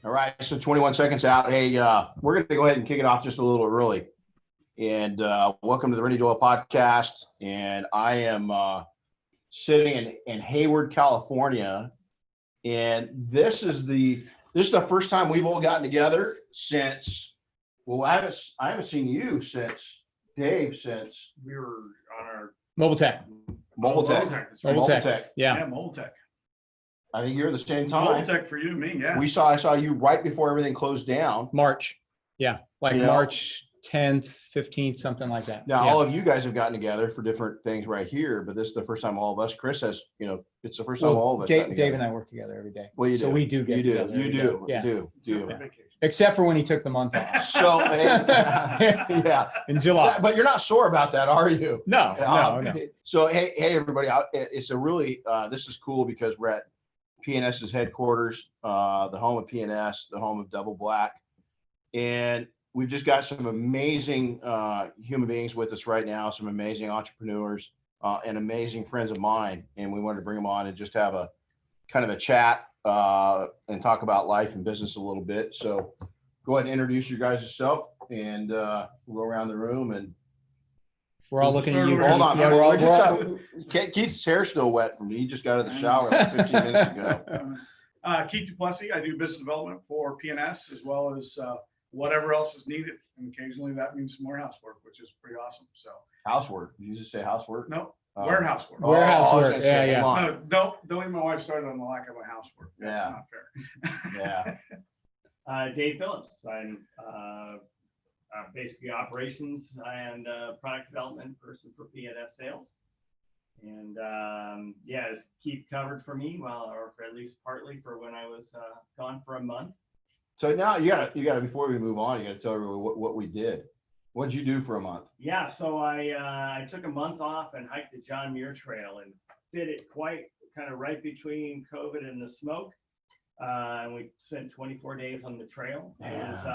All right, so 21 seconds out. Hey, we're going to go ahead and kick it off just a little early. And welcome to the Renny Doyle podcast. And I am sitting in Hayward, California. And this is the first time we've all gotten together since. Well, I haven't seen you since Dave since we were on our Mobile Tech. Mobile Tech. Mobile Tech. Yeah, Mobile Tech. I think you're the same time. Mobile Tech for you and me, yeah. I saw you right before everything closed down. March. Yeah, like You know? March 10th, 15th, something like that. Now, Yeah. all of you guys have gotten together for different things right here, but this is the first time all of us. Chris has, it's the first time all of us. gotten Dave together. and I work together every day. Well, you do. So we do get You do. together. You every do. day. Yeah. You do. For vacation. Except for when he took the month off So, yeah. in July. But you're not sore about that, are you? No, no. So, hey, everybody! It's a really this is cool because we're at PNS's headquarters, the home of PNS, the home of Double Black, and we've just got some amazing human beings with us right now, some amazing entrepreneurs and amazing friends of mine, and we wanted to bring them on and just have a kind of a chat and talk about life and business a little bit. So, go ahead and introduce you guys yourself, and we'll go around the room and. We're all looking at you. Hold on. Yeah, we're all Keith's hair's still wet from me. He just got out of the shower like 15 minutes ago. Keith Duplessie. I do business development for PNS as well as whatever else is needed. And occasionally that means some more housework, which is pretty awesome. So Housework. Did you just say housework? no, warehouse work. Warehouse I was work. gonna say, Yeah, hold on. No, don't even my wife started on the lack of a housework. That's Yeah. not fair. Yeah. Dave Phillips. I'm basically operations and product development person for PNS sales. And as Keith covered for me, or for at least partly for when I was gone for a month. So now you gotta before we move on, you gotta tell everyone what we did. What'd you do for a month? Yeah, so I took a month off and hiked the John Muir Trail and fit it quite kind of right between COVID and the smoke. And we spent 24 days on the trail. It was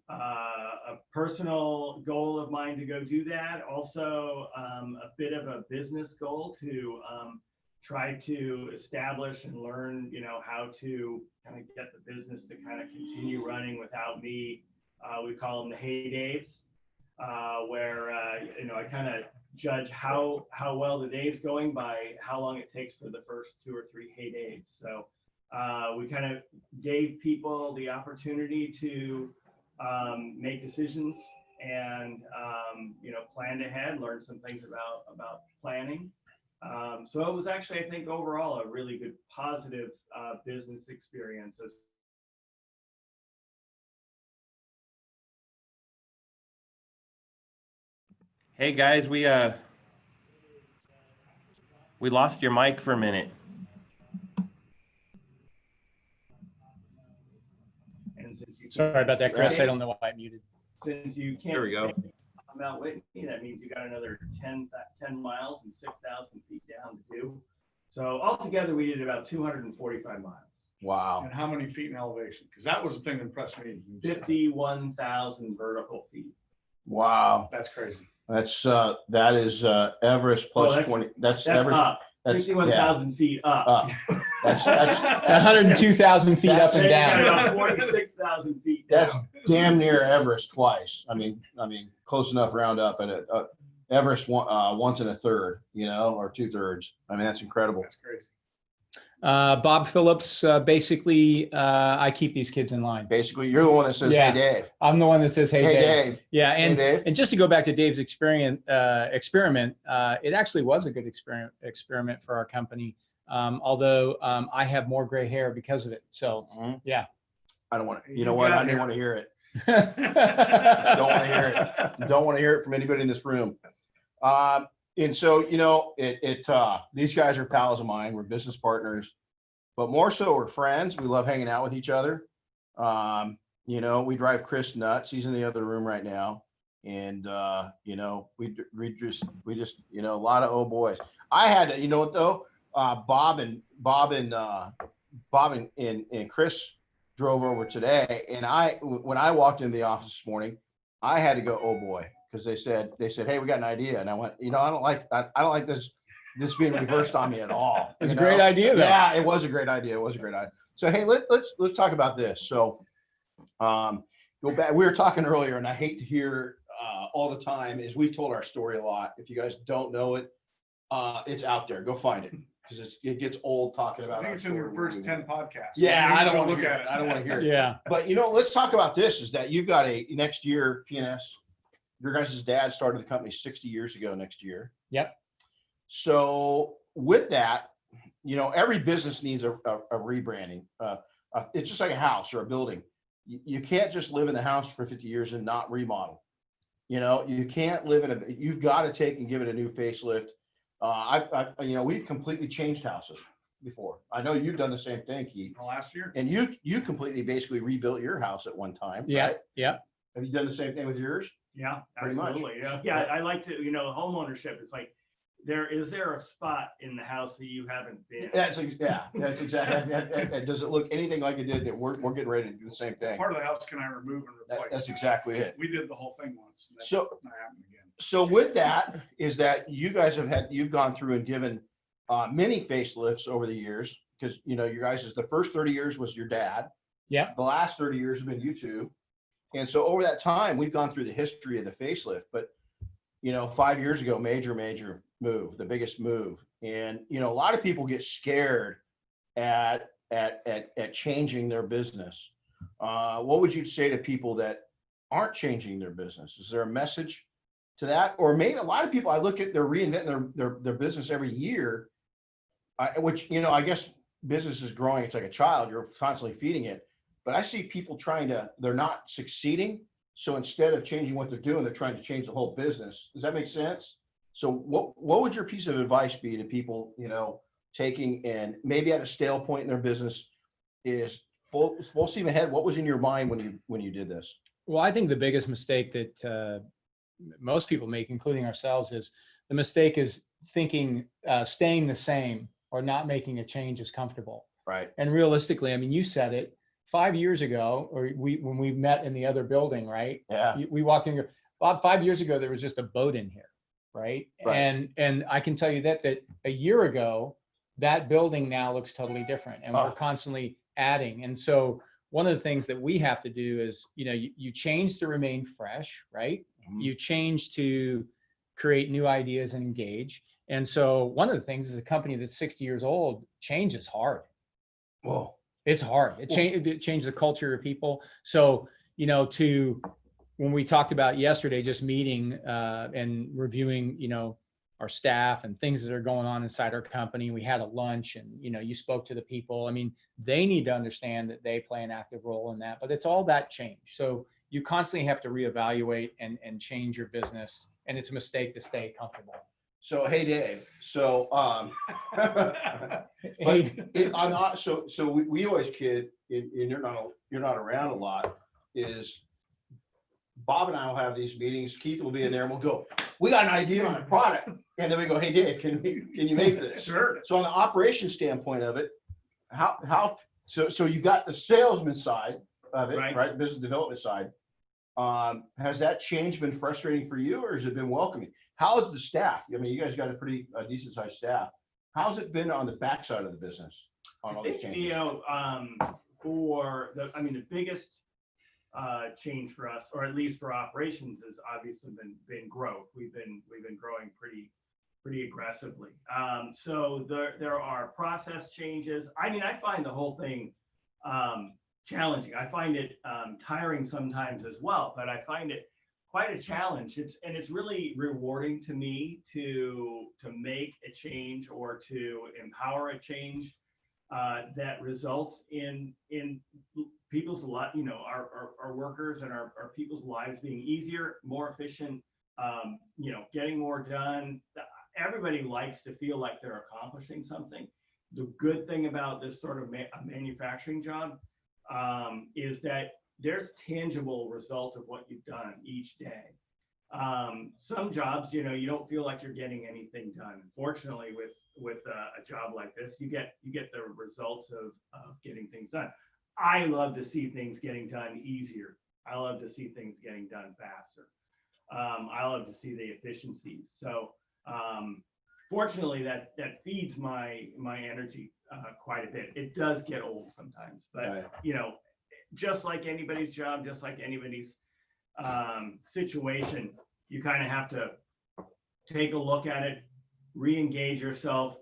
a personal goal of mine to go do that. Also, a bit of a business goal to try to establish and learn, how to kind of get the business to kind of continue running without me. We call them the Hey Daves, where I kind of judge how well the day's going by how long it takes for the first 2 or 3 Hey Daves. So we kind of gave people the opportunity to make decisions and plan ahead, learn some things about planning. So it was actually, I think, overall a really good positive business experience. Hey guys, we lost your mic for a minute. Sorry about that, Chris. I don't know why I muted. Since you can't There we go. stay on Mount Whitney, that means you got another 10 miles and 6,000 feet down to do. So altogether, we did about 245 miles. Wow. And how many feet in elevation? Because that was the thing that impressed me. 51,000 vertical feet. Wow. That's crazy. That is Everest plus that's- 20. That's That's Everest. up. 51,000 feet up. Up. That's 102,000 feet up and down. About 46,000 feet down. that's damn near Everest twice. I mean, close enough round up, and Everest once and a third, or 2/3. I mean, that's incredible. That's crazy. Bob Phillips, basically, I keep these kids in line. Basically, you're the one that says, Yeah. "Hey, Dave." I'm the one that says, hey, Hey, Dave. Dave. Yeah, Hey, and Dave. and just to go back to Dave's experiment, it actually was a good experiment for our company. Although I have more gray hair because of it. So Mhm. yeah. I don't want to. You You know what? got I didn't hair. want to hear it. Don't want to hear it. Don't want to hear it from anybody in this room. And so, these guys are pals of mine. We're business partners, but more so we're friends. We love hanging out with each other. We drive Chris nuts. He's in the other room right now. And, we just, a lot of old boys. I had to, you know what though? Bob and Chris drove over today. And when I walked into the office this morning, I had to go, oh boy, because they said, hey, we got an idea. And I went, I don't like this this being reversed on me at all. It's a you great know? idea, though. Yeah, it was a great idea. It was a great idea. So hey, let's talk about this. So go back. We were talking earlier, and I hate to hear all the time is we've told our story a lot. If you guys don't know it, it's out there. Go find it because it gets old talking I about. think our it's in your story first when we- 10 podcasts. Yeah, Maybe I don't go want to look hear at it. I don't want to hear it. Yeah. But let's talk about this. Is that you've got a next year PNS. Your guys' dad started the company 60 years ago. Next year. Yep. So with that, every business needs a rebranding. It's just like a house or a building. You can't just live in the house for 50 years and not remodel. You can't live in you've got to take and give it a new facelift. We've completely changed houses before. I know you've done the same thing, Keith. Last year. And you completely basically rebuilt your house at one time. Yeah. Right? Yeah. Have you done the same thing with yours? Yeah, Pretty much. absolutely. Yeah, I like to, home ownership. It's like, is there a spot in the house that you haven't been? That's exactly. And does it look anything like it did? That we're getting ready to do the same thing. Part of the house can I remove and replace? That's exactly it. We did the whole thing once. and that's So- not happening again. So with that is that you guys you've gone through and given many facelifts over the years because your guys' the first 30 years was your dad. Yeah. The last 30 years have been you two. And so over that time, we've gone through the history of the facelift, but 5 years ago, major move, the biggest move. And a lot of people get scared at changing their business. What would you say to people that aren't changing their business? Is there a message to that? Or maybe a lot of people, I look at, they're reinventing their business every year, which, I guess business is growing. It's like a child, you're constantly feeding it. But I see people they're not succeeding. So instead of changing what they're doing, they're trying to change the whole business. Does that make sense? So what would your piece of advice be to people, taking and maybe at a stale point in their business is full steam ahead? What was in your mind when you did this? Well, I think the biggest mistake that most people make, including ourselves, is the mistake is thinking staying the same or not making a change is comfortable. Right. And realistically, I mean, you said it 5 years ago, or when we met in the other building, right? Yeah. We walked in here, Bob, 5 years ago, there was just a boat in here, right? Right. And I can tell you that a year ago, that building now looks totally different, and we're constantly adding. And so one of the things that we have to do is, you change to remain fresh, right? Mhm. You change to create new ideas and engage. And so one of the things is a company that's 60 years old, change is hard. Whoa. It's hard. It changed the culture of people. So, when we talked about yesterday, just meeting and reviewing, our staff and things that are going on inside our company, we had a lunch and, you spoke to the people. I mean, they need to understand that they play an active role in that, but it's all that change. So you constantly have to reevaluate and change your business. And it's a mistake to stay comfortable. So, hey, Dave, so, I'm not, so we always kid, and you're not around a lot, is Bob and I will have these meetings. Keith will be in there and we'll go, we got an idea on a product. And then we go, hey, Dave, can you make this? Sure. So on the operation standpoint of it, so you've got the salesman side of it, Right. right? Business development side. Has that change been frustrating for you or has it been welcoming? How is the staff? I mean, you guys got a pretty decent sized staff. How's it been on the backside of the business on all these changes? The biggest change for us, or at least for operations, has obviously been growth. We've been growing pretty aggressively. So there are process changes. I mean, I find the whole thing challenging. I find it tiring sometimes as well, but I find it quite a challenge. It's really rewarding to me to make a change or to empower a change that results in people's our workers and our people's lives being easier, more efficient, getting more done. Everybody likes to feel like they're accomplishing something. The good thing about this sort of manufacturing job is that there's tangible result of what you've done each day. Some jobs, you don't feel like you're getting anything done. Fortunately, with a job like this, you get the results of getting things done. I love to see things getting done easier. I love to see things getting done faster. I love to see the efficiencies. So fortunately that feeds my energy quite a bit. It does get old sometimes, but Right. you know, just like anybody's job, just like anybody's situation, you kind of have to take a look at it, re-engage yourself,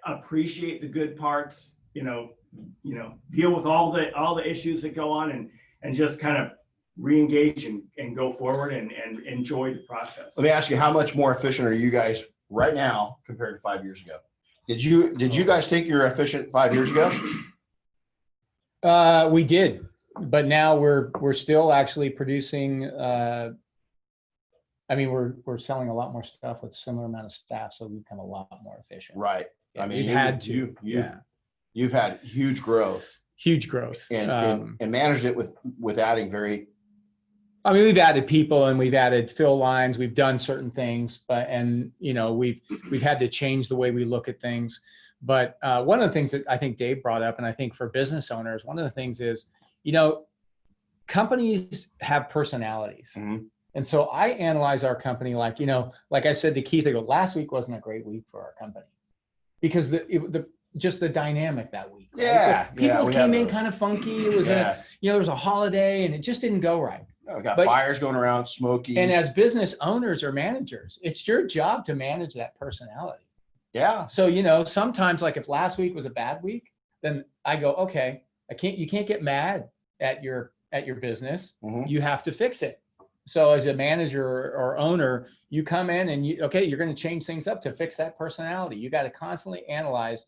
appreciate the good parts, deal with all the issues that go on, and just kind of re-engage and go forward and enjoy the process. Let me ask you, how much more efficient are you guys right now compared to 5 years ago? Did you guys think you were efficient 5 years ago? We did, but now we're still actually producing. I mean, we're selling a lot more stuff with similar amount of staff, so we've become a lot more efficient. Right. Yeah, I mean, we've had to. You've had huge growth Huge growth. and managed it with adding very. I mean, we've added people and we've added fill lines. We've done certain things, we've had to change the way we look at things. But one of the things that I think Dave brought up, and I think for business owners, one of the things is, companies have personalities. Mhm. And so I analyze our company like I said to Keith, I go, last week wasn't a great week for our company because just the dynamic that week. Right? Yeah, People we came have in those. kind of funky. It was Yeah. there was a holiday and it just didn't go right. We got But- fires going around, smoky. And as business owners or managers, it's your job to manage that personality. Yeah. So, sometimes like if last week was a bad week, then I go, okay, you can't get mad at your business. Mhm. You have to fix it. So as a manager or owner, you come in and you're going to change things up to fix that personality. You got to constantly analyze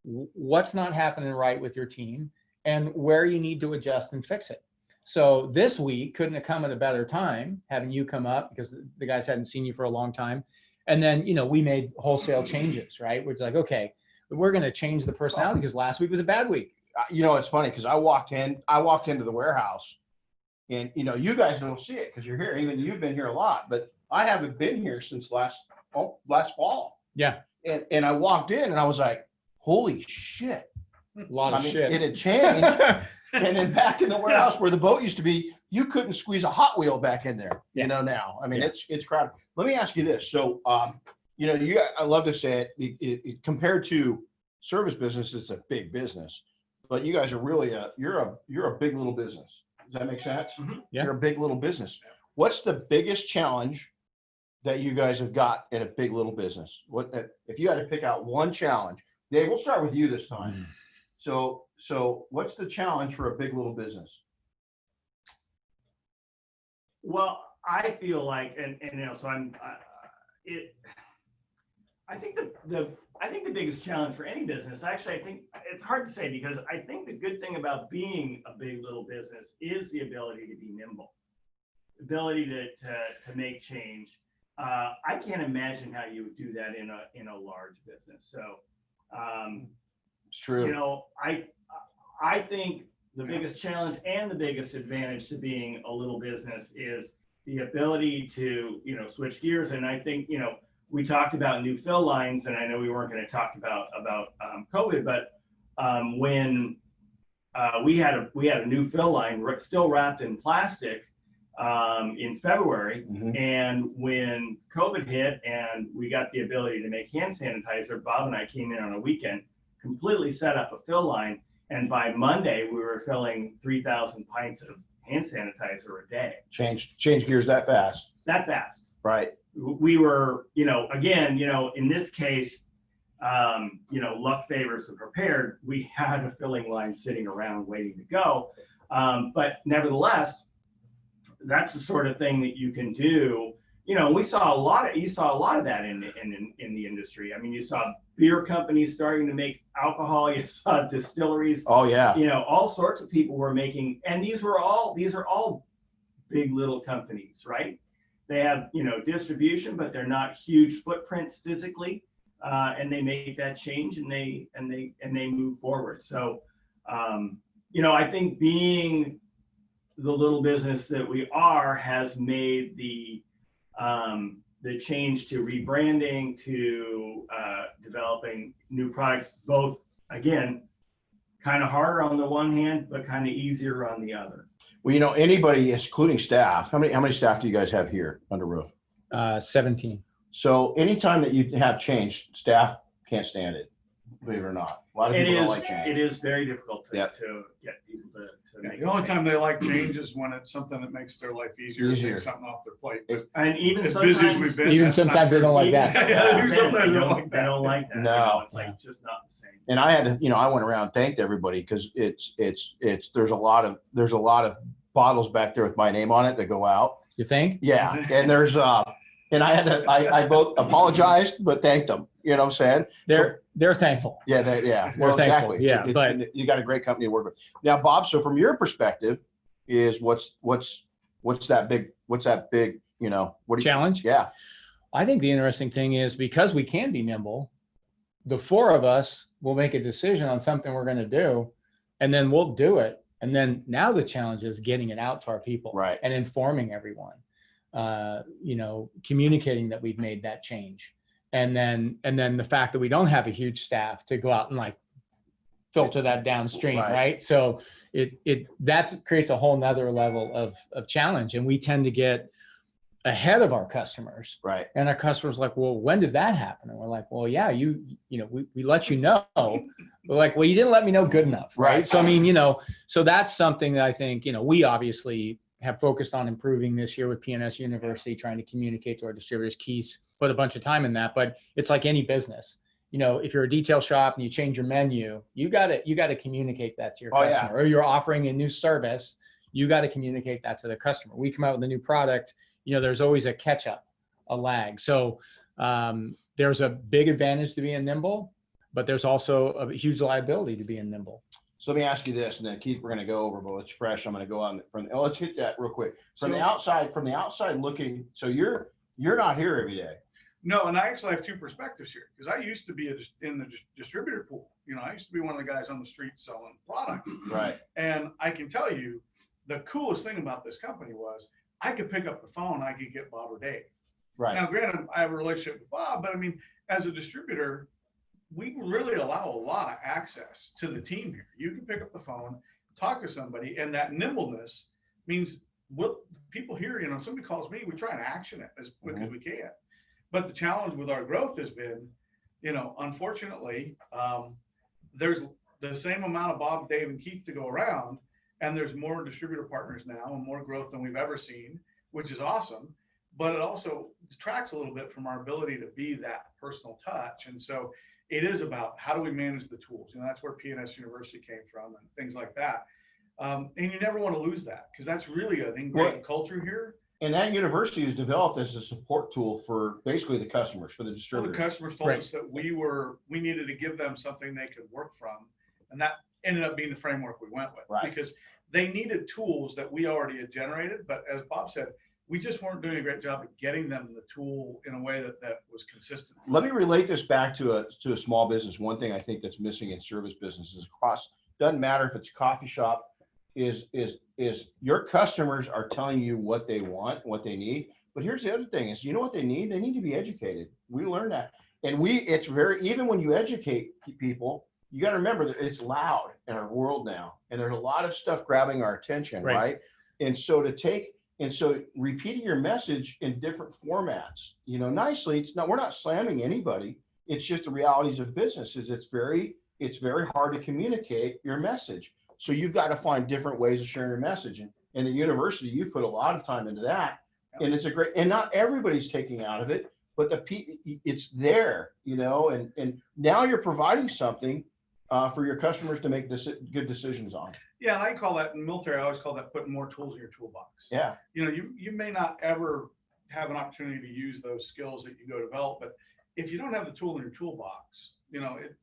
what's not happening right with your team and where you need to adjust and fix it. So this week couldn't have come at a better time, having you come up because the guys hadn't seen you for a long time. And then, we made wholesale changes, right? Which is like, okay, we're going to change the personality because last week was a bad week. It's funny because I walked into the warehouse and, you guys don't see it because you're here. Even you've been here a lot, but I haven't been here since last fall. Yeah. And I walked in and I was like, holy shit. A lot of shit. It had changed. And then back in the warehouse where the boat used to be, you couldn't squeeze a Hot Wheel back in there, now. I mean, Yeah. it's crowded. Let me ask you this. So, I love to say it compared to service business, it's a big business, but you guys are really you're a big little business. Does that make sense? Mhm. Yeah. You're a big little business. What's the biggest challenge that you guys have got in a big little business? If you had to pick out one challenge, Dave, we'll start with you this time. So what's the challenge for a big little business? Well, I feel like, so I think the biggest challenge for any business, actually, I think it's hard to say because I think the good thing about being a big little business is the ability to be nimble, ability to make change. I can't imagine how you would do that in a large business. So, It's true. I think the biggest challenge and the biggest advantage to being a little business is the ability to, switch gears. And I think, we talked about new fill lines, and I know we weren't going to talk about COVID, but when we had a new fill line still wrapped in plastic in February, Mhm. and when COVID hit and we got the ability to make hand sanitizer, Bob and I came in on a weekend, completely set up a fill line. And by Monday, we were filling 3,000 pints of hand sanitizer a day. Change gears that fast. That fast. Right. We were, again, in this case, luck favors the prepared. We had a filling line sitting around waiting to go. But nevertheless, that's the sort of thing that you can do. You saw a lot of that in the industry. I mean, you saw beer companies starting to make alcohol. You saw distilleries. Oh yeah. All sorts of people were making, and these are all big little companies, right? They have, distribution, but they're not huge footprints physically, and they make that change and they move forward. So, I think being the little business that we are has made the change to rebranding, to developing new products, both, again, kind of harder on the one hand, but kind of easier on the other. Well, anybody, including staff, how many staff do you guys have here under roof? 17. So anytime that you have change, staff can't stand it, believe it or not. A lot of It people don't is, like change. it is very difficult to, Yep. to get people to Yeah, make. the a only change. time they like change is when it's something that makes their life easier, Easier. take something off their plate. But And even as busy as sometimes. we've been, Even that's not sometimes they true. don't like even that. Yeah, sometimes they they don't don't, like they that. don't like that. you No. know, It's like just not the same. And I had to, I went around, thanked everybody because there's a lot of bottles back there with my name on it that go out. You think? Yeah. And there's, and I both apologized, but thanked them. You know what I'm saying? They're thankful. Yeah. Well, thankful, exactly. yeah, but- and you got a great company to work with. Now, Bob, so from your perspective is what's that big, what do you, Challenge? yeah. I think the interesting thing is because we can be nimble, the four of us will make a decision on something we're going to do, and then we'll do it. And then now the challenge is getting it out to our people, Right. and informing everyone, communicating that we've made that change. And then the fact that we don't have a huge staff to go out and like filter that downstream. Right. Right. So that creates a whole nother level of challenge. And we tend to get ahead of our customers. Right. And our customers like, well, when did that happen? And we're like, well, yeah, we let you know. We're like, well, you didn't let me know good enough. Right. Right. So, I mean, so that's something that I think, we obviously have focused on improving this year with PNS University, trying to communicate to our distributors. Keith's put a bunch of time in that, but it's like any business. If you're a detail shop and you change your menu, you got to communicate that to your Oh, yeah. customer. Or you're offering a new service, you got to communicate that to the customer. We come out with a new product, there's always a catch up, a lag. So there's a big advantage to being nimble, but there's also a huge liability to being nimble. So let me ask you this, and then Keith, we're going to go over, but it's fresh. I'm going to go on let's hit that real quick. From the outside looking, so you're not here every day. No, and I actually have two perspectives here because I used to be in the distributor pool. I used to be one of the guys on the street selling product. Right. And I can tell you the coolest thing about this company was I could pick up the phone, I could get Bob or Dave. Right. Now, granted, I have a relationship with Bob, but I mean, as a distributor, we really allow a lot of access to the team here. You can pick up the phone, talk to somebody, and that nimbleness means people here, somebody calls me, we try and action it as quick as we can. But the challenge with our growth has been, unfortunately, there's the same amount of Bob, Dave, and Keith to go around, and there's more distributor partners now and more growth than we've ever seen, which is awesome. But it also detracts a little bit from our ability to be that personal touch. And so it is about how do we manage the tools? That's where PNS University came from and things like that. And you never want to lose that because that's really an ingrained culture here. And that university is developed as a support tool for basically the customers, for the Well, the distributors. customers told us that we needed to give them something they could work from. And that ended up being the framework we went with. Right. Because they needed tools that we already had generated. But as Bob said, we just weren't doing a great job of getting them the tool in a way that was consistent. Let me relate this back to a small business. One thing I think that's missing in service businesses across, doesn't matter if it's a coffee shop, is your customers are telling you what they want, what they need. But here's the other thing is, what they need? They need to be educated. We learned that. And it's even when you educate people, you got to remember that it's loud in our world now. And there's a lot of stuff grabbing our attention, right? And so repeating your message in different formats, nicely, we're not slamming anybody. It's just the realities of businesses. It's very hard to communicate your message. So you've got to find different ways of sharing your message. And the university, you've put a lot of time into that. And it's and not everybody's taking out of it, but it's there, and now you're providing something for your customers to make good decisions on. Yeah, and I call that in military, I always call that putting more tools in your toolbox. Yeah. You may not ever have an opportunity to use those skills that you go develop, but if you don't have the tool in your toolbox,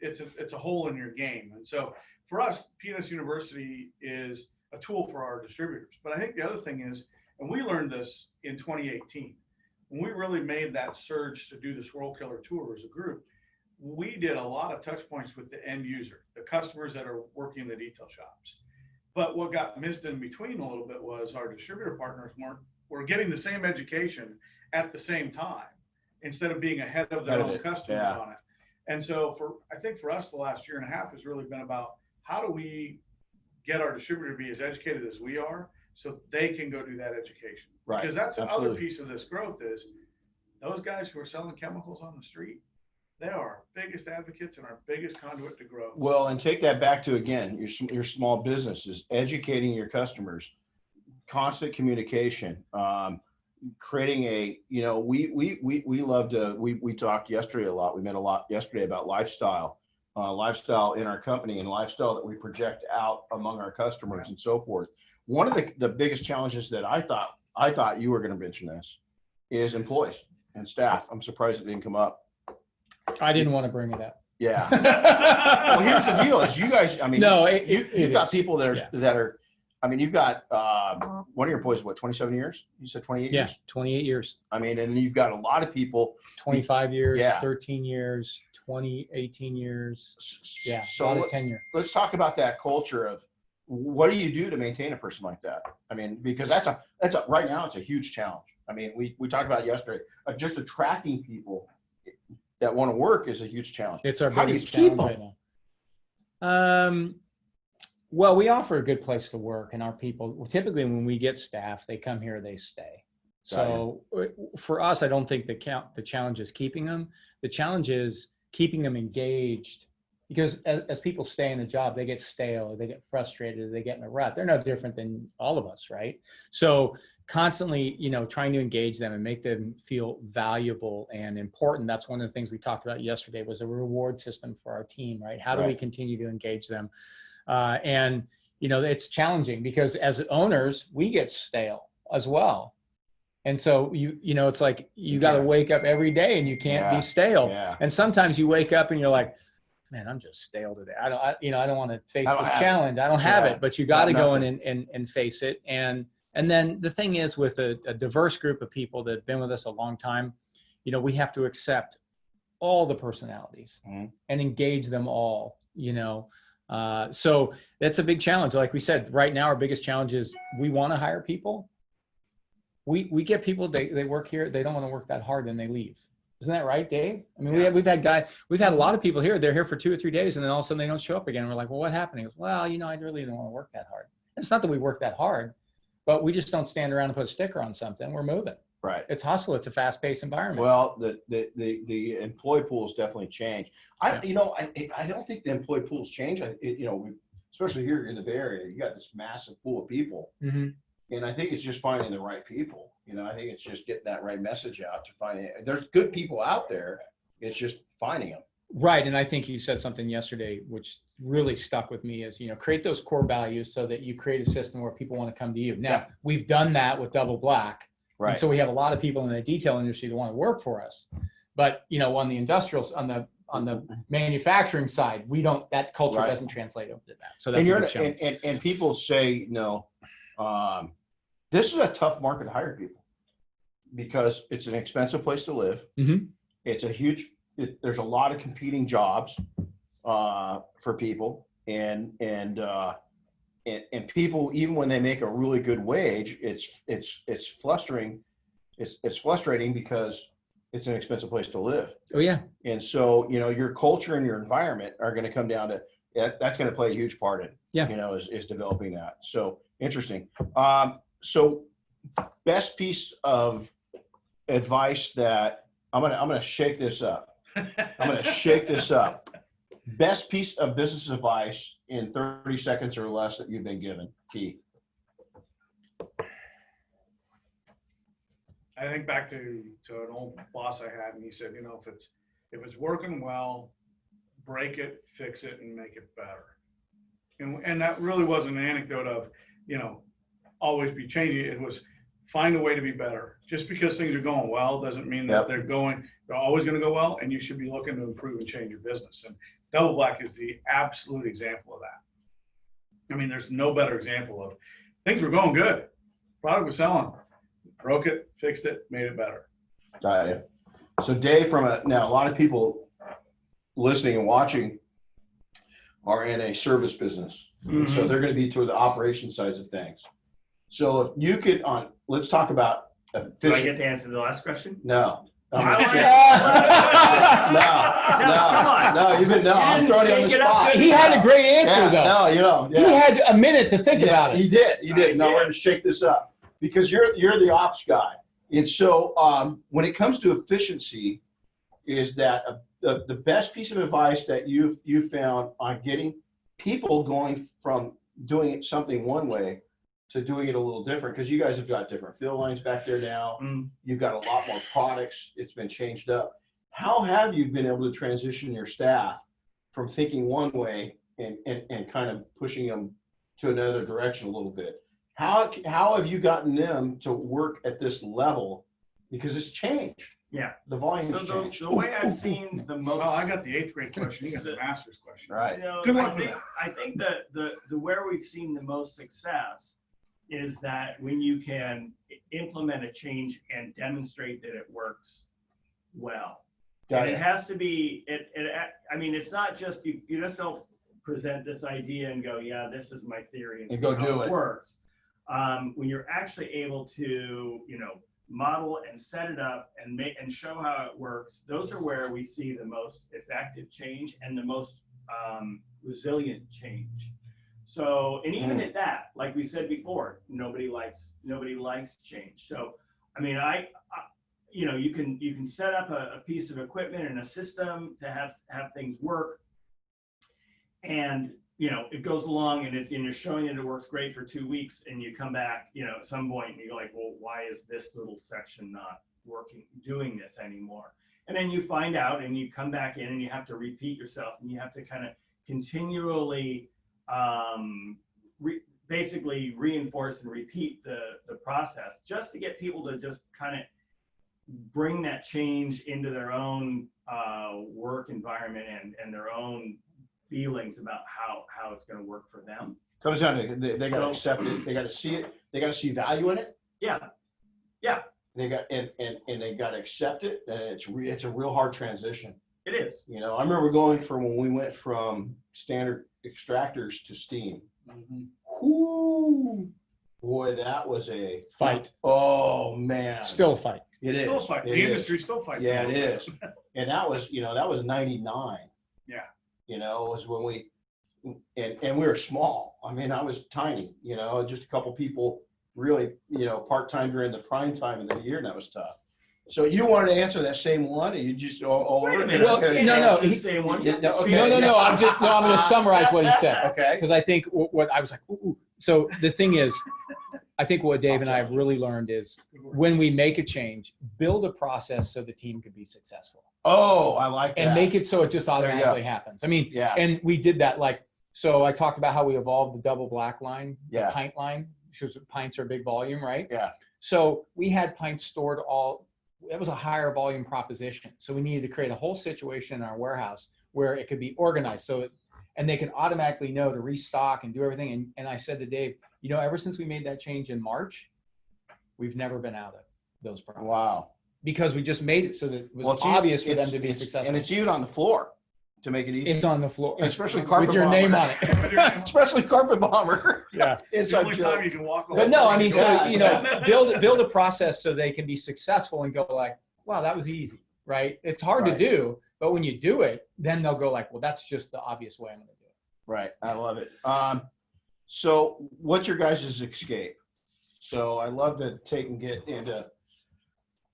it's a hole in your game. And so for us, PNS University is a tool for our distributors. But I think the other thing is, and we learned this in 2018, when we really made that surge to do the Swirl Killer Tour as a group, we did a lot of touch points with the end user, the customers that are working in the detail shops. But what got missed in between a little bit was our distributor partners were getting the same education at the same time instead of being ahead of their own customers on it. And so I think for us, the last year and a half has really been about how do we get our distributor to be as educated as we are so they can go do that education. Right. Because that's the Absolutely. other piece of this growth is those guys who are selling chemicals on the street, they are our biggest advocates and our biggest conduit to growth. Well, and take that back to, again, your small businesses, educating your customers, constant communication, creating a, we love to, we talked yesterday a lot. We met a lot yesterday about lifestyle in our company and lifestyle that we project out among our customers and so forth. One of the biggest challenges that I thought you were going to mention this is employees and staff. I'm surprised it didn't come up. I didn't want to bring it up. Yeah. Well, here's the deal: is you guys. I mean, No, you've got people that are Yeah. that are. I mean, you've got one of your employees. What, 27 years? You said 28 Yeah, years. 28 years, I mean, and then you've got a lot of people. 25 years, Yeah. 13 years, 18 years. Yeah, a So lot of tenure. let's talk about that culture of what do you do to maintain a person like that? I mean, because that's a right now it's a huge challenge. I mean, we talked about it yesterday. Just attracting people that want to work is a huge challenge. It's our How do you biggest keep challenge right now. Well, we offer a good place to work, and our people, typically when we get staff, they come here, they stay. So for us, I don't think the challenge is keeping them. The challenge is keeping them engaged, because as people stay in a job, they get stale, or they get frustrated, or they get in a rut. They're no different than all of us, right? So constantly, trying to engage them and make them feel valuable and important. That's one of the things we talked about yesterday, was a reward system for our team, right? How do we continue to engage them? And it's challenging because as owners, we get stale as well. And so it's like you got to wake up every day and you can't be stale. Yeah. And sometimes you wake up and you're like, man, I'm just stale today. I don't want to face this challenge. I don't have it, but you got to go in and face it. And then the thing is, with a diverse group of people that have been with us a long time, we have to accept all the personalities and engage them all, so that's a big challenge. Like we said, right now, our biggest challenge is we want to hire people. We get people, they work here, they don't want to work that hard and they leave. Isn't that right, Dave? I mean, we've had a lot of people here. They're here for 2 or 3 days, and then all of a sudden they don't show up again. And we're like, well, what happened? He goes, well, I really don't want to work that hard. It's not that we work that hard, but we just don't stand around and put a sticker on something. We're moving. Right. It's hustle. It's a fast-paced environment. Well, the employee pools definitely change. I don't think the employee pools change. Especially here in the Bay Area, you got this massive pool of people, and I think it's just finding the right people. I think it's just getting that right message out to find it. There's good people out there. It's just finding them. Right. And I think you said something yesterday, which really stuck with me, is, create those core values so that you create a system where people want to come to you. Now, we've done that with Double Black. Right. And so we have a lot of people in the detail industry that want to work for us. But, on the industrials, on the manufacturing side, that culture doesn't translate over to that. So that's a big challenge. And people say, this is a tough market to hire people because it's an expensive place to live. It's there's a lot of competing jobs for people, and people, even when they make a really good wage, it's frustrating. It's frustrating because it's an expensive place to live. Oh yeah. And so, your culture and your environment are going to come down to that's going to play a huge part in, is developing that. So interesting. So best piece of advice that I'm going to shake this up. Best piece of business advice in 30 seconds or less that you've been given, Keith. I think back to an old boss I had, and he said, if it's working well, break it, fix it, and make it better. And that really wasn't an anecdote of, always be changing. It was find a way to be better. Just because things are going well doesn't mean that they're always going to go well, and you should be looking to improve and change your business. And Double Black is the absolute example of that. I mean, there's no better example of things were going good. Product was selling. Broke it, fixed it, made it better. So Dave, now a lot of people listening and watching are in a service business. So they're going to be toward the operation sides of things. So if you could, let's talk about efficient. Do I get to answer the last question? No. No, I'm I'm throwing you on the spot. He had a great answer though. No, He had a minute to think about it. He did. No, we're going to shake this up because you're the ops guy. And so when it comes to efficiency, is that the best piece of advice that you've found on getting people going from doing something one way to doing it a little different? Because you guys have got different fill lines back there now. You've got a lot more products. It's been changed up. How have you been able to transition your staff from thinking one way and kind of pushing them to another direction a little bit? How have you gotten them to work at this level? Because it's changed. Yeah. The volume's So changed. the way I've seen the most. Oh, I got the 8th grade question. You got the master's question. Right. You know, Good luck I with think, I think that the where we've seen the most success is that when you can implement a change and demonstrate that it works well. Got And it. it has to be, I mean, it's not just, you just don't present this idea and go, yeah, this is my theory And see go how do it. works. When you're actually able to, model and set it up and show how it works, those are where we see the most effective change and the most resilient change. So, and even at that, like we said before, nobody likes change. So, I mean, you can set up a piece of equipment and a system to have things work, and it goes along and you're showing that it works great for 2 weeks, and you come back, at some point and you're like, well, why is this little section not doing this anymore? And then you find out and you come back in and you have to repeat yourself, and you have to kind of continually basically reinforce and repeat the process, just to get people to just kind of bring that change into their own work environment and their own feelings about how it's going to work for them. Comes down to they got to accept it. They got to see it. They got to see value in it. Yeah. They got and they got to accept it. And it's a real hard transition. It is. I remember going from when we went from standard extractors to steam. Whoo, boy, that was a Fight. Oh man, Still a fight. it is. Still fight. It The is. industry still fights. Yeah, a it little bit. is. And that was, that was 99. Yeah. Was when we, and we were small. I mean, I was tiny, just a couple people really, part-time during the prime time of the year, and that was tough. So you wanted to answer that same one, and you just, Wait a minute. Well, okay. no, He's saying one. Yeah, no, okay. No. I'm going to summarize what he said. Okay. Because I think what I was like, ooh. So the thing is, I think what Dave and I have really learned is when we make a change, build a process so the team can be successful. Oh, I like that. And make it so it just you go. automatically happens. I mean, Yeah. and we did that so I talked about how we evolved the double black line, Yeah. the pint line, because pints are big volume, right? Yeah. So we had pints stored it was a higher volume proposition. So we needed to create a whole situation in our warehouse where it could be organized. And they can automatically know to restock and do everything. And I said to Dave, ever since we made that change in March, we've never been out of those problems. Wow. Because we just made it so that it was It's obvious for it's- them to be it's- successful. And it's even on the floor to make it easy. It's on the floor. Especially carpet with your bomber. name on it. Especially carpet bomber. Yeah. It's the only time you can walk away. But no, I mean, so, Yeah. build a process so they can be successful and go like, wow, that was easy, right? It's hard Right. to do, but when you do it, then they'll go like, well, that's just the obvious way I'm going to do it. Right. I love it. So what's your guys' escape? So I love to take and get into,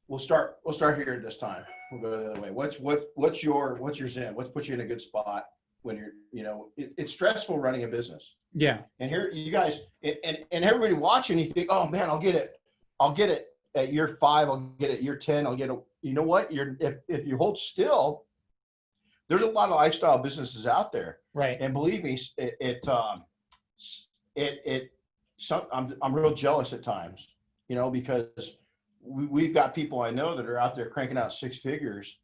we'll start here this time. We'll go the other way. What's your zen? What puts you in a good spot when you're, it's stressful running a business. Yeah. And here you guys, and everybody watching, you think, oh man, I'll get it at year 5, I'll get it at year 10, I'll get it. You know what? If you hold still, there's a lot of lifestyle businesses out there. Right. And believe me, I'm real jealous at times, because we've got people I know that are out there cranking out 6 figures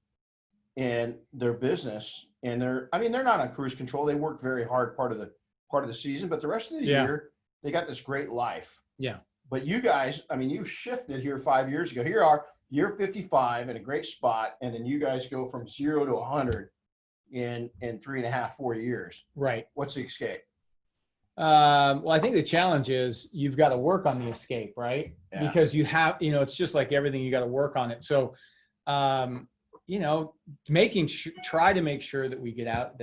in their business, and they're not on cruise control. They work very hard part of the season, but the rest of the year they got this great life. Yeah. But you guys, you shifted here 5 years ago. Here you are, you're 55 in a great spot, and then you guys go from 0 to 100 in 3.5, 4 years. Right. What's the escape? Well, I think the challenge is you've got to work on the escape, right? Yeah. Because you have, it's just like everything, you got to work on it. So, try to make sure that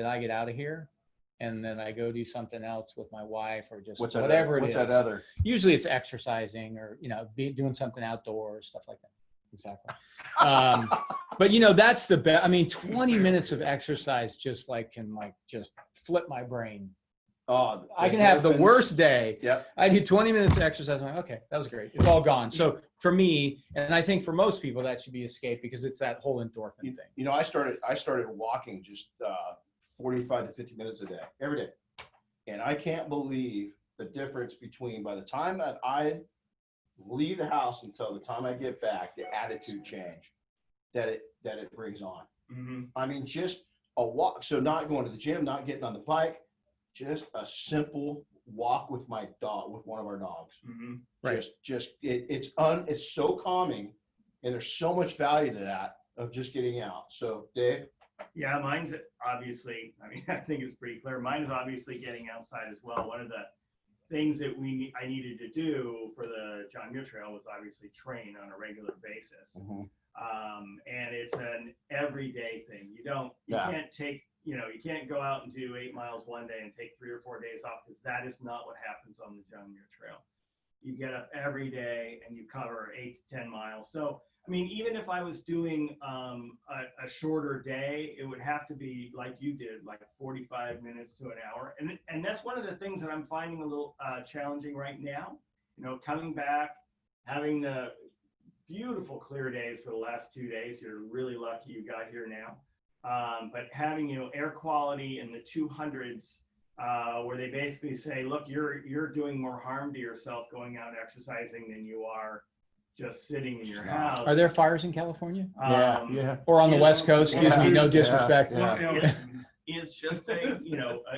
I get out of here, and then I go do something else with my wife, or just whatever it is. What's that other? Usually it's exercising, or, doing something outdoors, stuff like that. exactly. But you know, that's the best. I mean, 20 minutes of exercise just just flip my brain. Oh, I can have the endorphins. worst day. Yep. I do 20 minutes of exercise. I'm like, okay, that was great. It's all gone. So for me, and I think for most people, that should be escape because it's that whole endorphin thing. You know, I started walking just 45 to 50 minutes a day, every day. And I can't believe the difference between by the time that I leave the house until the time I get back, the attitude change that it brings on. Mm-hmm. I mean, just a walk. So not going to the gym, not getting on the bike, just a simple walk with my dog, with one of our dogs. Mm-hmm. Right. It's so calming, and there's so much value to that of just getting out. So Dave. Yeah, mine's obviously, I mean, I think it's pretty clear. Mine is obviously getting outside as well. One of the things that I needed to do for the John Muir Trail was obviously train on a regular basis. Mm-hmm. And it's an everyday thing. You can't take, you can't go out and do 8 miles one day and take 3 or 4 days off because that is not what happens on the John Muir Trail. You get up every day and you cover 8 to 10 miles. So, I mean, even if I was doing a shorter day, it would have to be like you did, like 45 minutes to an hour. And that's one of the things that I'm finding a little challenging right now. You know, coming back, having the beautiful clear days for the last 2 days. You're really lucky you got here now. But having, air quality in the 200s, where they basically say, look, you're doing more harm to yourself going out exercising than you are just sitting in your house. Are there fires in California? Yeah. Or on the West Coast? Excuse me, no Yeah. disrespect. Yeah. It's just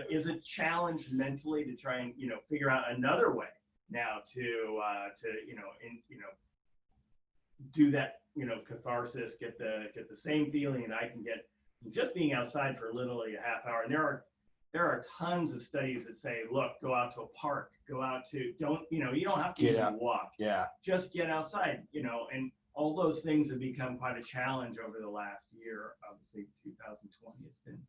is a challenge mentally to try and figure out another way now to do that catharsis, get the same feeling that I can get just being outside for literally a half hour. And there are tons of studies that say, look, go out to a park, you don't have to Get even out. walk, Yeah. just get outside, and all those things have become quite a challenge over the last year. Obviously 2020 has been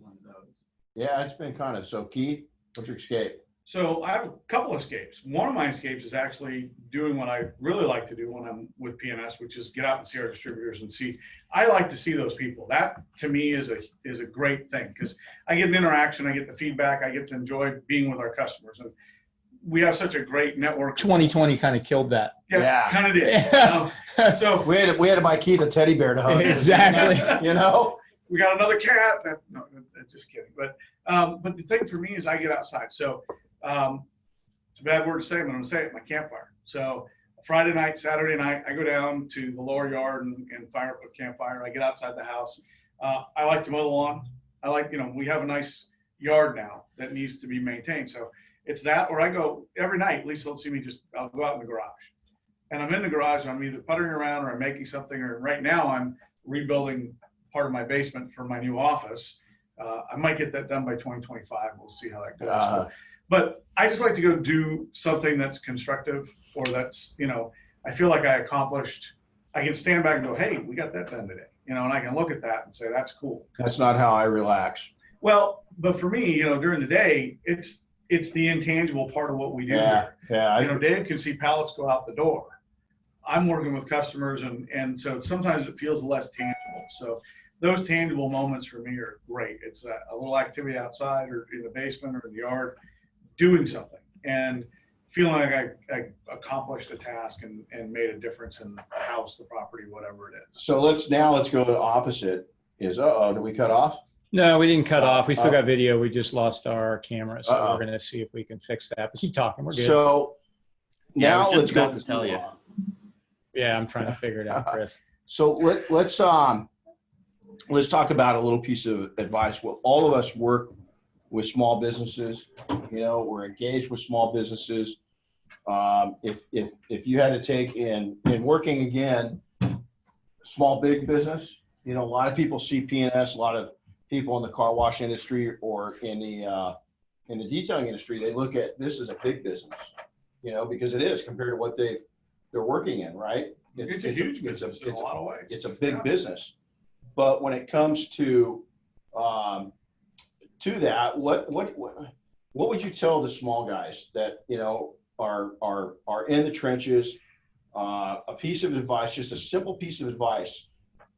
one of those. Yeah, it's been kind of. So Keith, what's your escape? So I have a couple escapes. One of my escapes is actually doing what I really like to do when I'm with PNS, which is get out and see our distributors and see. I like to see those people. That to me is a great thing because I get an interaction, I get the feedback, I get to enjoy being with our customers, and we have such a great network. 2020 kind of killed that. Yeah. Kind of did. So We had to buy Keith a teddy bear to hug. Exactly. we got another cat. No, just kidding. But the thing for me is I get outside. So it's a bad word to say, but I'm going to say it, my campfire. So Friday night, Saturday night, I go down to the lower yard and fire up a campfire. I get outside the house. I like to mow the lawn. I like, we have a nice yard now that needs to be maintained. So it's that, or I go every night, Lisa will see me I'll go out in the garage. And I'm in the garage, and I'm either puttering around or I'm making something, or right now I'm rebuilding part of my basement for my new office. I might get that done by 2025. We'll see how that goes. But I just like to go do something that's constructive, or that's, I feel like I accomplished. I can stand back and go, hey, we got that done today, and I can look at that and say, that's cool. That's not how I relax. Well, but for me, during the day, it's the intangible part of what we do here. Yeah. Dave can see pallets go out the door. I'm working with customers, and so sometimes it feels less tangible. So those tangible moments for me are great. It's a little activity outside or in the basement or in the yard, doing something and feeling like I accomplished a task and made a difference in the house, the property, whatever it is. So let's go to the opposite. Did we cut off? No, we didn't cut off. We still got video. We just lost our camera. So we're going to see if we can fix that. But keep talking. We're good. So Yeah, I was now just let's go about to tell you. Yeah, I'm trying to figure it out, Chris. So let's talk about a little piece of advice. Well, all of us work with small businesses. We're engaged with small businesses. If you had to take in working again, small big business, a lot of people see PNS, a lot of people in the car wash industry or in the detailing industry, they look at this as a big business, because it is compared to what they're working in, right? It's a huge business in a lot of ways. It's a big business, but when it comes to that, what would you tell the small guys that are in the trenches, a piece of advice, just a simple piece of advice,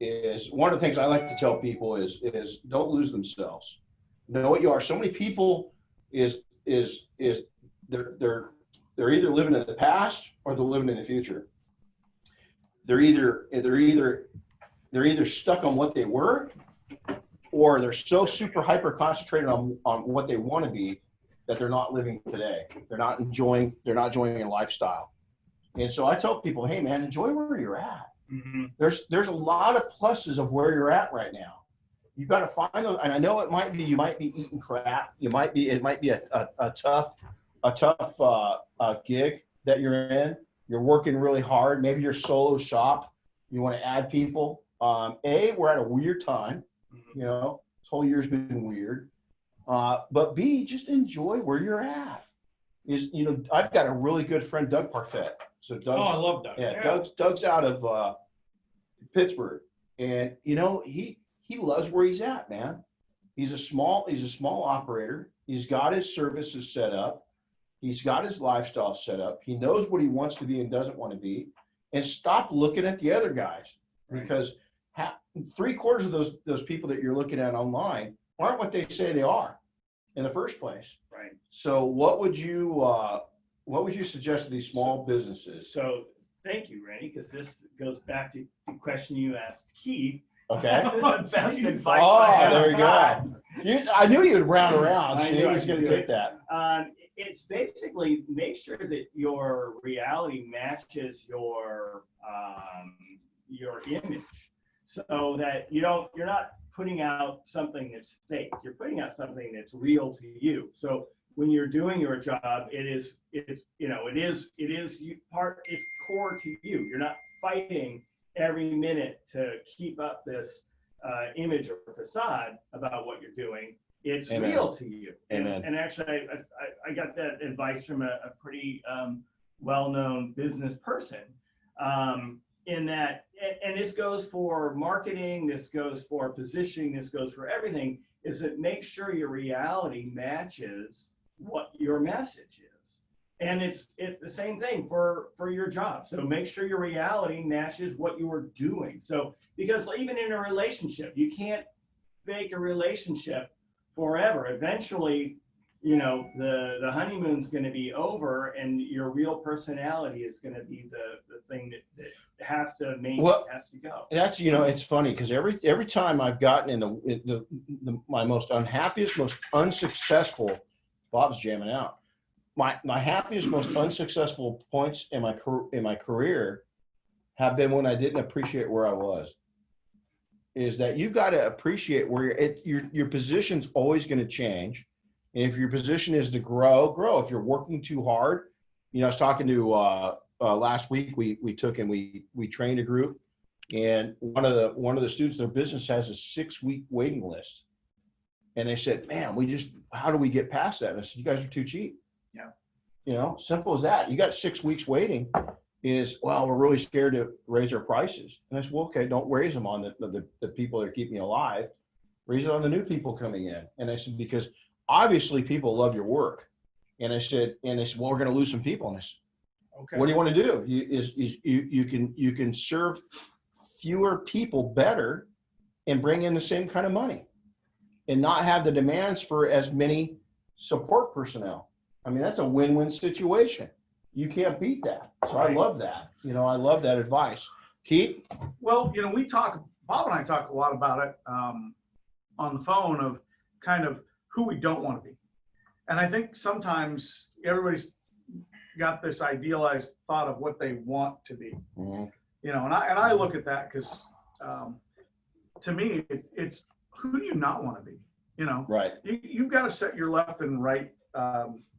is one of the things I like to tell people is don't lose themselves. Know what you are. So many people they're either living in the past or they're living in the future. They're either stuck on what they were, or they're so super hyper concentrated on what they want to be that they're not living today. They're not enjoying a lifestyle. And so I tell people, hey man, enjoy where you're at. Mm-hmm. There's a lot of pluses of where you're at right now. You've got to find those. And I know you might be eating crap. It might be a tough gig that you're in. You're working really hard. Maybe you're solo shop. You want to add people. We're at a weird time. You know, this whole year's been weird. But B, just enjoy where you're at. I've got a really good friend, Doug Parfait. So Doug's, I love Doug. Yeah, Doug's out of Pittsburgh, and he loves where he's at, man. He's a small operator. He's got his services set up. He's got his lifestyle set up. He knows what he wants to be and doesn't want to be. And stop looking at the other guys, because 3/4 of those people that you're looking at online aren't what they say they are in the first place. Right. So what would you suggest to these small businesses? So thank you, Renny, because this goes back to the question you asked Keith. Okay. Best advice I Oh, have. there you go. I knew you'd round around. I So knew he I was could going to do take that. It's basically make sure that your reality matches your image, so that you're not putting out something that's fake. You're putting out something that's real to you. So when you're doing your job, it's core to you. You're not fighting every minute to keep up this image or facade about what you're doing. It's Amen. real to you. Amen. And actually, I got that advice from a pretty well-known business person. In that, and this goes for marketing, this goes for positioning, this goes for everything, is that make sure your reality matches what your message is. And it's the same thing for your job. So make sure your reality matches what you are doing. So, because even in a relationship, you can't fake a relationship forever. Eventually, the honeymoon's going to be over, and your real personality is going to be the thing that has to has to go. That's it's funny, because every time I've gotten in my most unhappiest, most unsuccessful, Bob's jamming out. My happiest, most unsuccessful points in my career have been when I didn't appreciate where I was. Is that you've got to appreciate where your position's always going to change. And if your position is to grow. If you're working too hard, I was talking to last week. We trained a group, and one of the students, their business has a 6-week waiting list, and they said, "Man, how do we get past that?" And I said, "You guys are too cheap." Yeah. Simple as that. You got 6 weeks waiting. We're really scared to raise our prices. And I said, well, okay, don't raise them on the people that keep me alive. Raise it on the new people coming in. And I said, because obviously people love your work. And they said, well, we're going to lose some people. And I said, Okay. what do you want to do? You can serve fewer people better and bring in the same kind of money and not have the demands for as many support personnel. I mean, that's a win-win situation. You can't beat that. So I love that. I love that advice. Keith? Well, Bob and I talk a lot about it on the phone, of kind of who we don't want to be. And I think sometimes everybody's got this idealized thought of what they want to be. Mm-hmm. And I look at that because to me, it's who do you not want to be? Right. You've got to set your left and right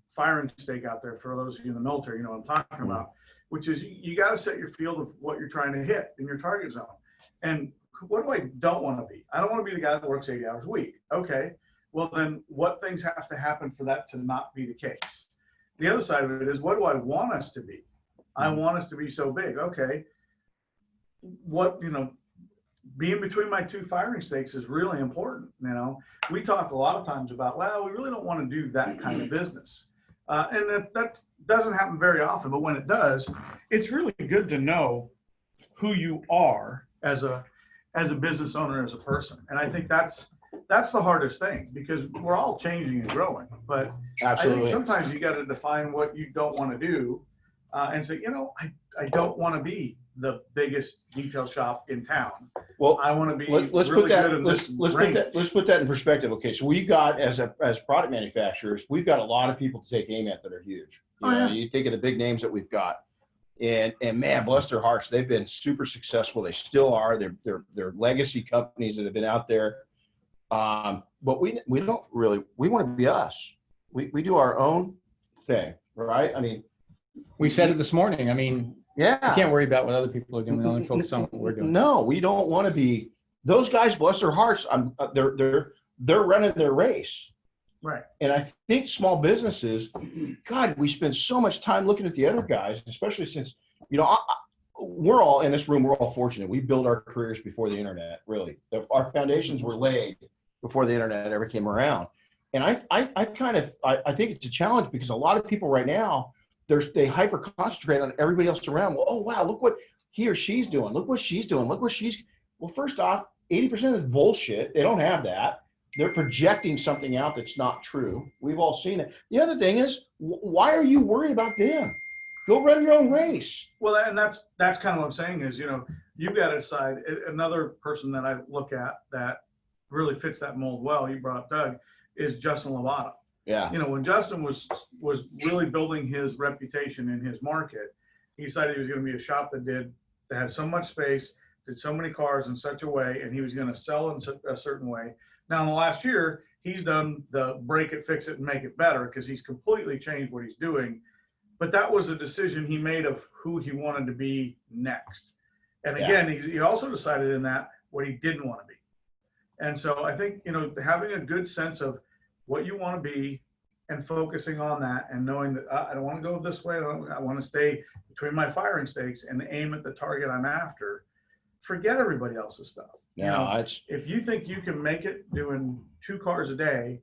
firing stake out there. For those of you in the military, what I'm talking about, which is you got to set your field of what you're trying to hit in your target zone. And what do I don't want to be? I don't want to be the guy that works 80 hours a week. Okay, well then what things have to happen for that to not be the case? The other side of it is, what do I want us to be? I want us to be so big. Okay, what, being between my two firing stakes is really important. We talk a lot of times about, well, we really don't want to do that kind of business. And that doesn't happen very often, but when it does, it's really good to know who you are as a business owner, as a person. And I think that's the hardest thing, because we're all changing and growing. But I think sometimes you got to define what you don't want to do, and say, I don't want to be the biggest detail shop in town. Well, I want to be let's really put that, good in let's this put range. that, let's put that in perspective. Okay. So we've got, as product manufacturers, we've got a lot of people to take aim at that are huge. You think of the big names that we've got, and man, bless their hearts, they've been super successful. They still are. They're legacy companies that have been out there. But we don't really, we want to be us. We do our own thing, right? I mean, We said it this morning. I mean, yeah. we can't worry about what other people are doing. We only focus on what we're doing. No, we don't want to be those guys. Bless their hearts. They're running their race. Right. And I think small businesses, God, we spend so much time looking at the other guys, especially since, we're all in this room. We're all fortunate. We built our careers before the internet, really. Our foundations were laid before the internet ever came around. And I think it's a challenge, because a lot of people right now, they hyper concentrate on everybody else around. Well, oh wow, look what he or she's doing. Look what she's doing. Well, first off, 80% is bullshit. They don't have that. They're projecting something out that's not true. We've all seen it. The other thing is, why are you worried about them? Go run your own race. Well, and that's kind of what I'm saying is, you've got to decide. Another person that I look at that really fits that mold well, you brought up Doug, is Justin Lovato. Yeah. When Justin was really building his reputation in his market, he decided he was going to be a shop that had so much space, did so many cars in such a way, and he was going to sell in a certain way. Now, in the last year, he's done the break it, fix it, and make it better, because he's completely changed what he's doing. But that was a decision he made of who he wanted to be next. And again, he also decided in that what he didn't want to be. And so I think, having a good sense of what you want to be and focusing on that, and knowing that I don't want to go this way. I want to stay between my firing stakes and aim at the target I'm after. Forget everybody else's stuff. Yeah, if you think you can make it doing 2 cars a day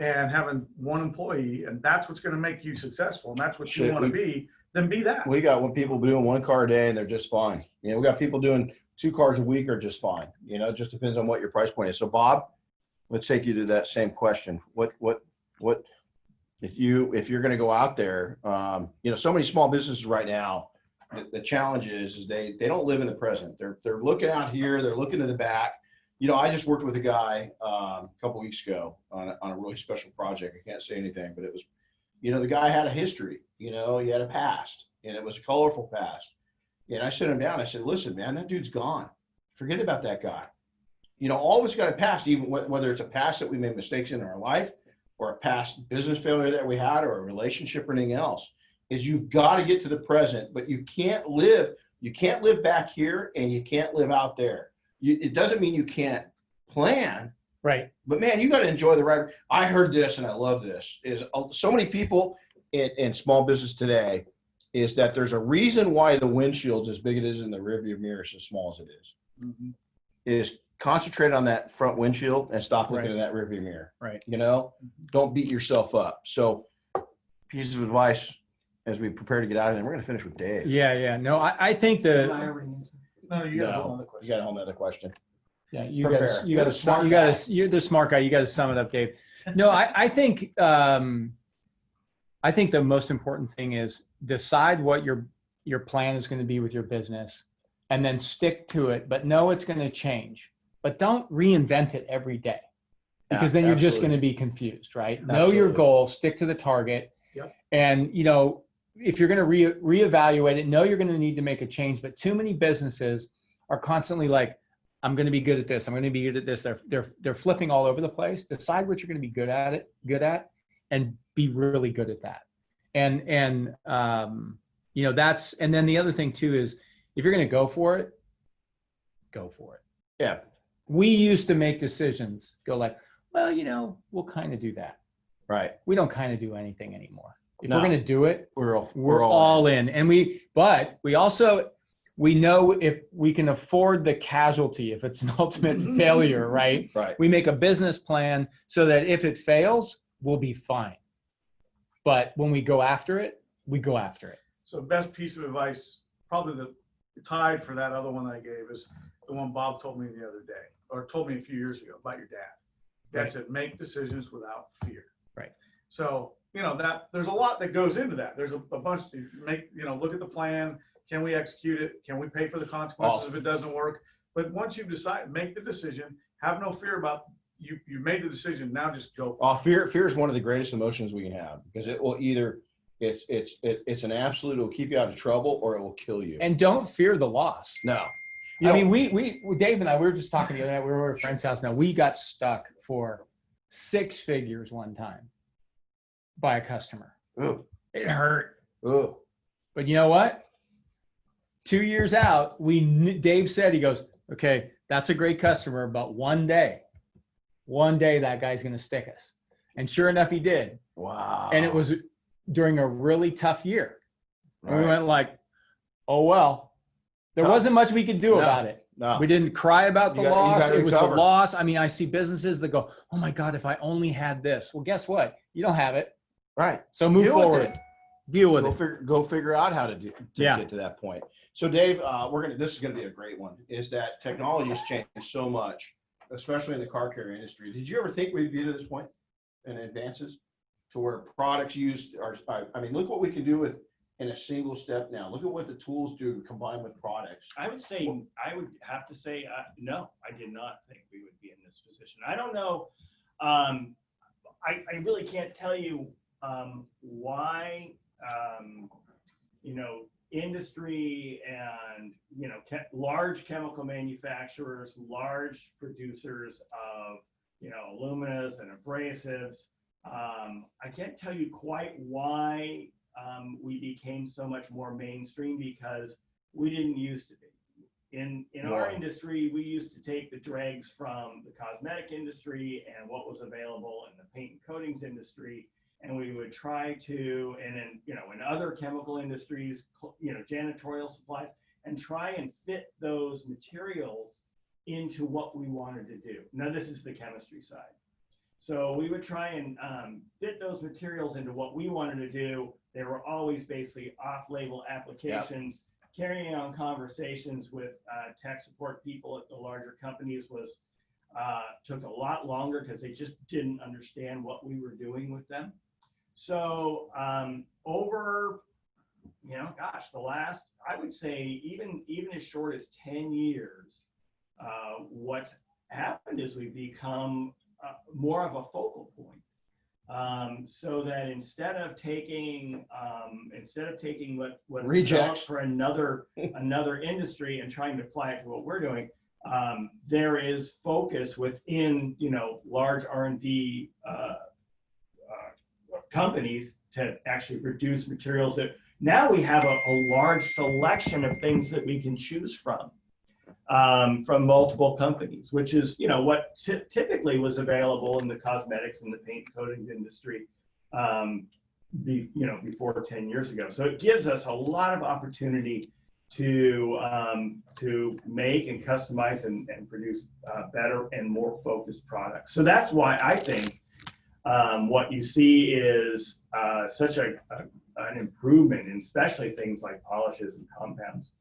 and having 1 employee, and that's what's going to make you successful, and that's what you want to be, then be that. We got people doing 1 car a day and they're just fine. We got people doing 2 cars a week are just fine. It just depends on what your price point is. So Bob, let's take you to that same question. What if you're going to go out there, so many small businesses right now, the challenge is they don't live in the present. They're looking out here, they're looking to the back. I just worked with a guy a couple weeks ago on a really special project. I can't say anything, but it was, the guy had a history, he had a past, and it was a colorful past. And I sat him down. I said, listen, man, that dude's gone. Forget about that guy. All of us got a past, even whether it's a past that we made mistakes in our life, or a past business failure that we had, or a relationship or anything else, is you've got to get to the present, but you can't live back here, and you can't live out there. It doesn't mean you can't plan. Right. But man, you got to enjoy the ride. I heard this, and I love this, is so many people in small business today, is that there's a reason why the windshield's as big as it is in the rearview mirror is as small as it is. Mm-hmm. Is concentrate on that front windshield and stop looking at that rearview mirror. Right. Don't beat yourself up. So, piece of advice as we prepare to get out of there. We're going to finish with Dave. Yeah. No, I think No, you got No, you got a whole nother question. Yeah, you Prepare. got You're the to smart you're the smart guy. You got to sum it up, Dave. No, I think the most important thing is decide what your plan is going to be with your business, and then stick to it. But know it's going to change. But don't reinvent it every day, because then you're just going to be confused, right? Know your goal, stick to the target, and if you're going to reevaluate it, know you're going to need to make a change. But too many businesses are constantly like, I'm going to be good at this. I'm going to be good at this. They're flipping all over the place. Decide what you're going to be good at, and be really good at that. And that's, and then the other thing too is, if you're going to go for it, go for it. Yeah. We used to make decisions, go like, well, we'll kind of do that. Right. We don't kind of do anything anymore. If No. we're going to do it, We're all in. And we know if we can afford the casualty, if it's an ultimate failure, right? Right. We make a business plan so that if it fails, we'll be fine. But when we go after it, we go after it. So best piece of advice, probably the tied for that other one I gave, is the one Bob told me the other day, or told me a few years ago about your dad. Dad said, make decisions without fear. Right. So, that there's a lot that goes into that. There's a bunch to look at the plan. Can we execute it? Can we pay for the consequences if it doesn't work? But once you decide, make the decision, have no fear about you made the decision. Now just go. Fear is one of the greatest emotions we can have, because it will either, it's an absolute, it'll keep you out of trouble, or it will kill you. And don't fear the loss. No. I mean, we Dave and I, we were just talking the other night. We were at a friend's house. Now, we got stuck for 6 figures one time by a customer. Ooh. It hurt. Ooh. But you know what? 2 years out, Dave said, he goes, okay, that's a great customer, but one day that guy's going to stick us. And sure enough, he did. Wow. And it was during a really tough year. And we Right. went like, oh, well, there wasn't much we could do about it. No. We didn't cry about the You loss. gotta It was the recover. loss. I mean, I see businesses that go, oh my God, if I only had this. Well, guess what? You don't have it. Right. So move Deal with forward. it. Deal with it. Go figure out how to Yeah. get to that point. So Dave, this is going to be a great one, is that technology has changed so much, especially in the car carrier industry. Did you ever think we'd be to this point in advances to where products used are, I mean, look what we can do in a single step now. Look at what the tools do combined with products. I would have to say, no, I did not think we would be in this position. I don't know. I really can't tell you why, industry and, large chemical manufacturers, large producers of, aluminas and abrasives. I can't tell you quite why we became so much more mainstream, because we didn't used to be. In our industry, we used to take the dregs from the cosmetic industry and what was available in the paint and coatings industry, and we would try to, and in in other chemical industries, janitorial supplies, and try and fit those materials into what we wanted to do. Now, this is the chemistry side. So we would try and fit those materials into what we wanted to do. They were always basically off-label applications. Carrying on conversations with tech support people at the larger companies took a lot longer, because they just didn't understand what we were doing with them. So over, the last, I would say even as short as 10 years, what's happened is we've become more of a focal point. So that instead of taking what Rejects for another industry and trying to apply it to what we're doing, there is focus within large R&D companies to actually produce materials that now we have a large selection of things that we can choose from multiple companies, which is what typically was available in the cosmetics and the paint coatings industry before 10 years ago. So it gives us a lot of opportunity to make and customize and produce better and more focused products. So that's why I think what you see is such an improvement in especially things like polishes and compounds,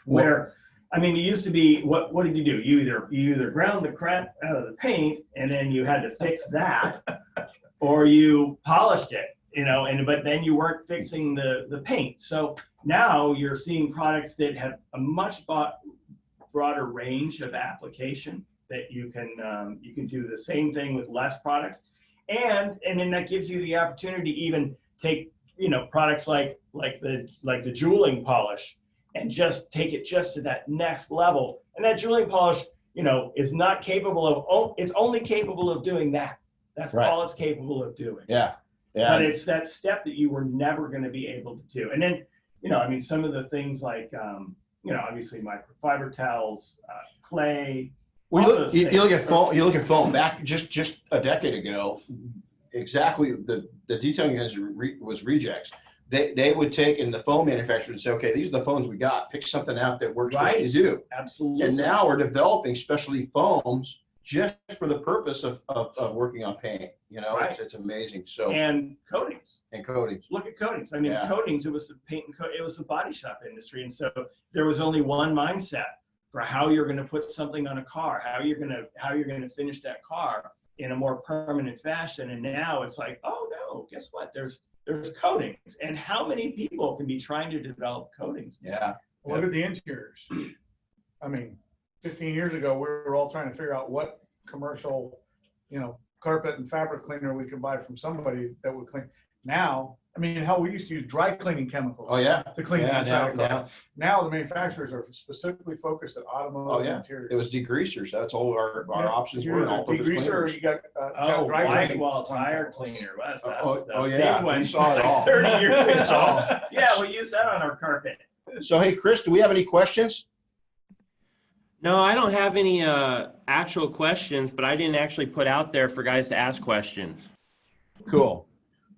where I mean, it used to be, what did you do? You either ground the crap out of the paint and then you had to fix that, or you polished it, but then you weren't fixing the paint. So now you're seeing products that have a much broader range of application, that you can do the same thing with less products. And then that gives you the opportunity to even take, products like the jeweling polish, and just take it just to that next level. And that jeweling polish, is not capable of, it's only capable of doing that. That's Right. all it's capable of doing. Yeah. But it's that step that you were never going to be able to do. And then, some of the things like, obviously microfiber towels, clay. Well, you look at foam. You look at foam back just a decade ago. Exactly, the detailing units was rejects. They would take, and the foam manufacturer would say, okay, these are the foams we got. Pick something out that works for what you do. Absolutely. And now we're developing specialty foams just for the purpose of working on paint. You know, Right. it's amazing. So And coatings. and coatings. Look at coatings. I mean, Yeah. coatings, it was the paint and coat, it was the body shop industry. And so there was only one mindset for how you're going to put something on a car, how you're going to finish that car in a more permanent fashion. And now it's like, oh no, guess what? There's coatings. And how many people can be trying to develop coatings? Yeah. Look at the interiors. I mean, 15 years ago, we were all trying to figure out what commercial, carpet and fabric cleaner we could buy from somebody that would clean. Now, I mean, hell, we used to use dry cleaning chemicals. Oh yeah. To clean Yeah, the inside of now- cars. Now the manufacturers are specifically focused on automotive Oh, yeah. interiors. It was degreasers. That's all our Yeah. options You were. either all-purpose degreaser or cleaners. you got Oh, dry cleaning. white tire cleaner. Well, that was the yeah, big one. we saw it like all. 30 years We saw ago. Yeah, we use that on our carpet. So hey, Chris, do we have any questions? No, I don't have any actual questions, but I didn't actually put out there for guys to ask questions. Cool.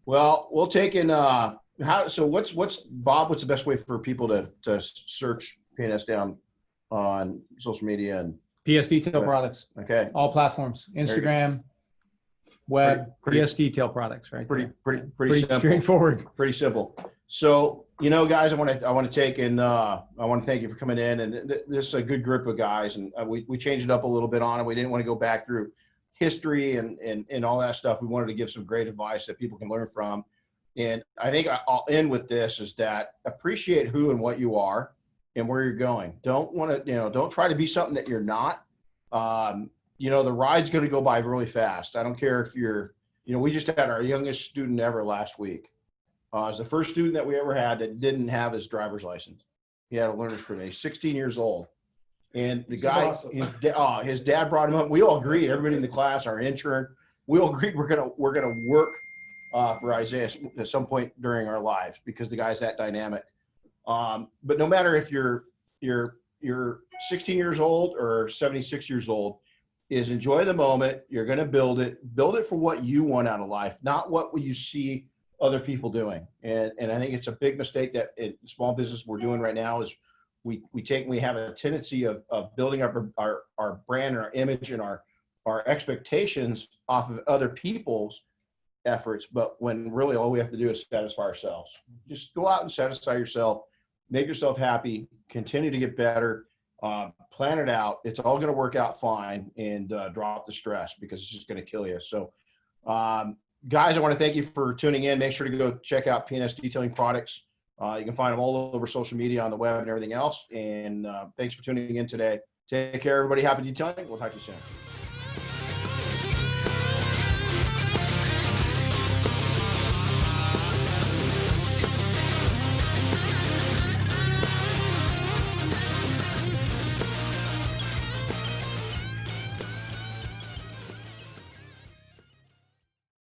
Well, we'll take in what's Bob, what's the best way for people to search PNS down on social media and PS Detail Products, okay. all platforms, Instagram, web, Pretty- PS Detail Products, right? Pretty there. pretty simple. straightforward. Pretty simple. So, guys, I want to take and I want to thank you for coming in. And this is a good group of guys, and we changed it up a little bit on it. We didn't want to go back through history and all that stuff. We wanted to give some great advice that people can learn from. And I think I'll end with this: is that appreciate who and what you are and where you're going. Don't try to be something that you're not. The ride's going to go by really fast. I don't care if you're. We just had our youngest student ever last week. It was the first student that we ever had that didn't have his driver's license. He had a learner's permit. He's 16 years old. And the This is guy, awesome. his dad brought him up. We all agreed, everybody in the class, our intern, we all agreed we're gonna work for Isaiah at some point during our lives because the guy's that dynamic. But no matter if you're 16 years old or 76 years old, is enjoy the moment. You're gonna build it for what you want out of life, not what you see other people doing. And I think it's a big mistake that in small business we're doing right now is we have a tendency of building up our brand and our image and our expectations off of other people's efforts. But when really all we have to do is satisfy ourselves. Just go out and satisfy yourself, make yourself happy, continue to get better, plan it out. It's all going to work out fine, and drop the stress because it's just going to kill you. So, guys, I want to thank you for tuning in. Make sure to go check out PNS Detailing Products. You can find them all over social media, on the web, and everything else. And thanks for tuning in today. Take care, everybody. Happy detailing. We'll talk to you soon.